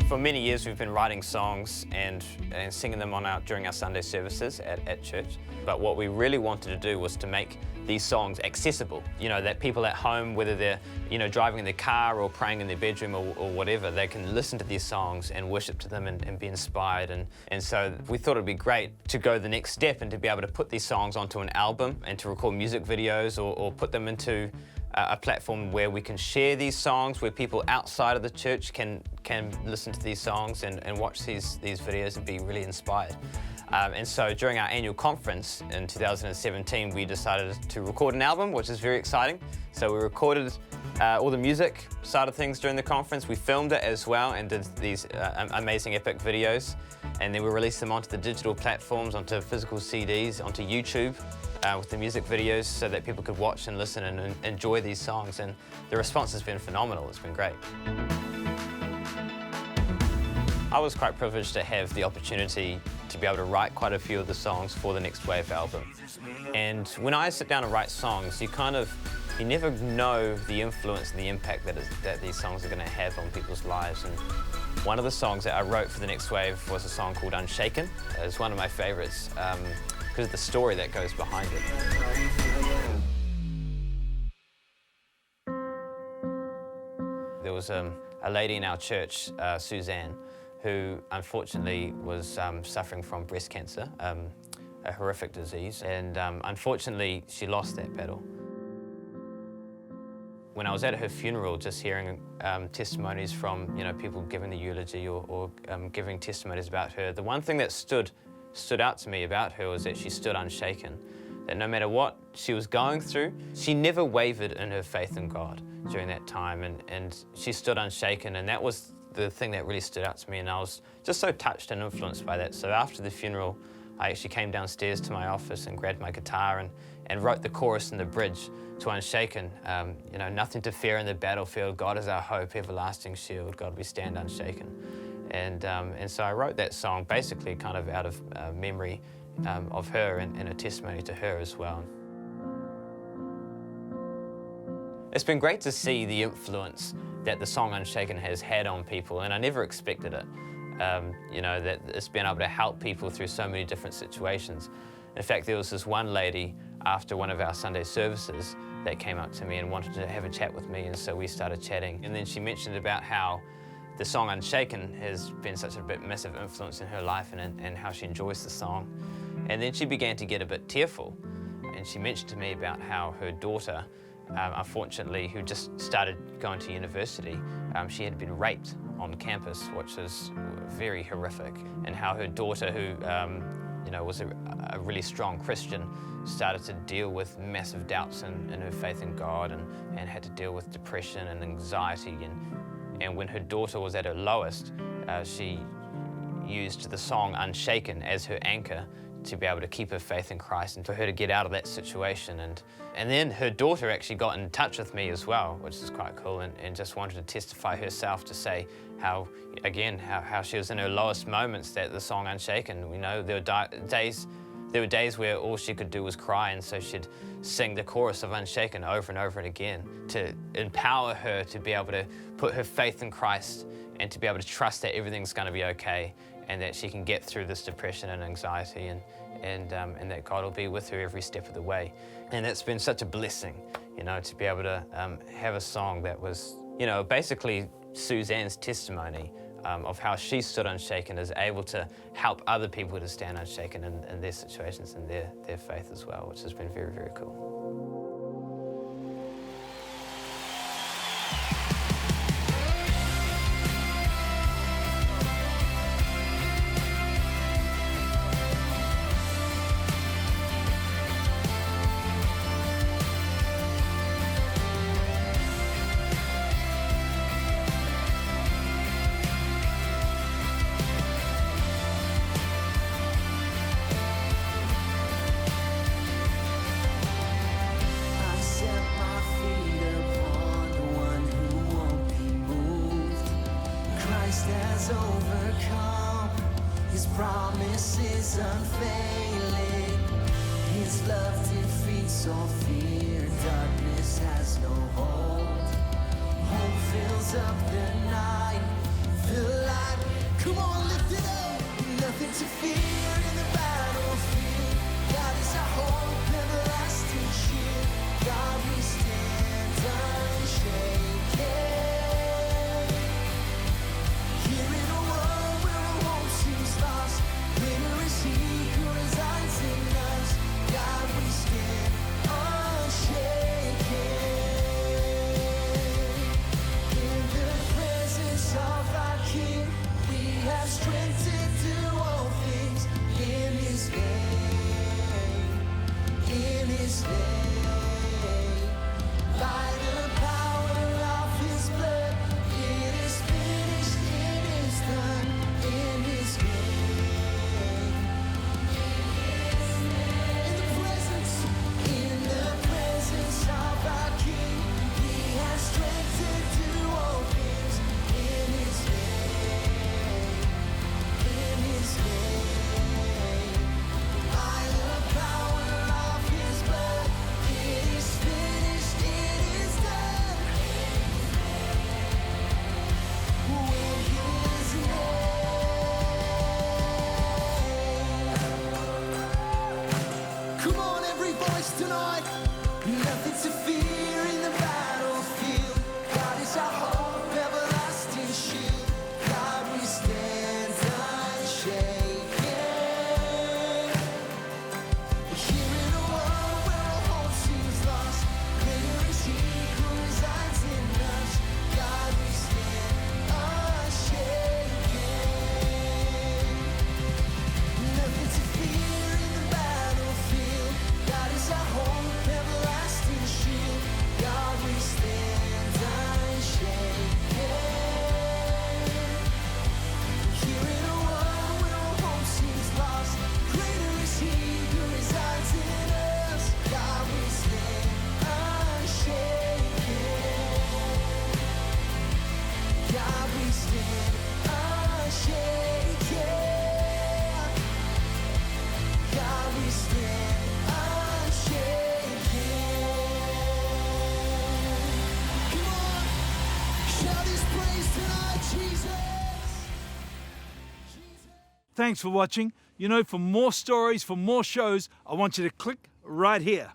For many years we've been writing songs and singing them during our Sunday services at church. But what we really wanted to do was to make these songs accessible. You know, that people at home, whether they're driving in their car or praying in their bedroom or whatever, they can listen to these songs and worship to them and be inspired. And so we thought it'd be great to go the next step and to be able to put these songs onto an album and to record music videos or put them into a platform where we can share these songs, where people outside of the church can listen to these songs and watch these videos and be really inspired. And so during our annual conference in 2017, we decided to record an album, which is very exciting. So we recorded all the music side of things during the conference. We filmed it as well and did these amazing epic videos. And then we released them onto the digital platforms, onto physical CDs, onto YouTube with the music videos so that people could watch and listen and enjoy these songs. And the response has been phenomenal. It's been great. I was quite privileged to have the opportunity to be able to write quite a few of the songs for the Next Wave album. And when I sit down and write songs, you never know the influence and the impact that these songs are going to have on people's lives. And one of the songs that I wrote for the Next Wave was a song called Unshaken. It's one of my favorites because of the story that goes behind it. There was a lady in our church, Suzanne, who unfortunately was suffering from breast cancer, a horrific disease, and unfortunately she lost that battle. When I was at her funeral, just hearing testimonies from people giving the eulogy or giving testimonies about her, the one thing that stood out to me about her was that she stood unshaken, that no matter what she was going through, she never wavered in her faith in God during that time, and she stood unshaken, and that was the thing that really stood out to me, and I was just so touched and influenced by that. So after the funeral, I actually came downstairs to my office and grabbed my guitar and wrote the chorus and the bridge to Unshaken. Nothing to fear in the battlefield, God is our hope, everlasting shield, God we stand unshaken. And so I wrote that song basically kind of out of memory of her and a testimony to her as well. It's been great to see the influence that the song Unshaken has had on people, and I never expected it. That it's been able to help people through so many different situations. In fact, there was this one lady after one of our Sunday services that came up to me and wanted to have a chat with me, and so we started chatting. And then she mentioned about how the song Unshaken has been such a massive influence in her life and how she enjoys the song. And then she began to get a bit tearful, and she mentioned to me about how her daughter, unfortunately, who just started going to university, she had been raped on campus, which is very horrific, and how her daughter, who was a really strong Christian, started to deal with massive doubts in her faith in God and had to deal with depression and anxiety. And when her daughter was at her lowest, she used the song Unshaken as her anchor to be able to keep her faith in Christ and for her to get out of that situation. And then her daughter actually got in touch with me as well, which is quite cool, and just wanted to testify herself to say how she was in her lowest moments, that the song Unshaken, there were days where all she could do was cry, and so she'd sing the chorus of Unshaken over and over and again to empower her to be able to put her faith in Christ and to be able to trust that everything's going to be okay and that she can get through this depression and anxiety and that God will be with her every step of the way. And it's been such a blessing, to be able to have a song that was, basically Suzanne's testimony of how she stood unshaken, is able to help other people to stand unshaken in their situations and their faith as well, which has been very, very cool. Has overcome, His promise is unfailing, His love defeats all fear, darkness has no hold, hope fills up the night, feel alive. Come on, lift it up. Nothing to fear in the battlefield. God is our hope, everlasting shield. God we stand unshaken. Here in a world where our hope seems lost, greater is He who resides in us. God we stand unshaken. In the presence of our King, we have strength to do all things. In His name, in His name, by the power of His blood, it is finished, it is done. In His name, in the presence of our King, we have strength to do all things. In His name, in His name, by the power of His blood, it is finished, it is done. With His name. Come on, every voice tonight. Nothing to fear in the battlefield. God is our hope, everlasting shield. God we stand unshaken. Here in a world where all hope seems lost, greater is He who resides in us. God we stand unshaken. Nothing to fear in the battlefield. God is our hope, everlasting shield. God we stand unshaken. Here in a world where all hope seems lost, greater is He who resides in us. God we stand unshaken. God we stand unshaken. God we stand unshaken. Come on, shout His praise tonight, Jesus. Thanks for watching. You know, for more stories, for more shows, I want you to click right here.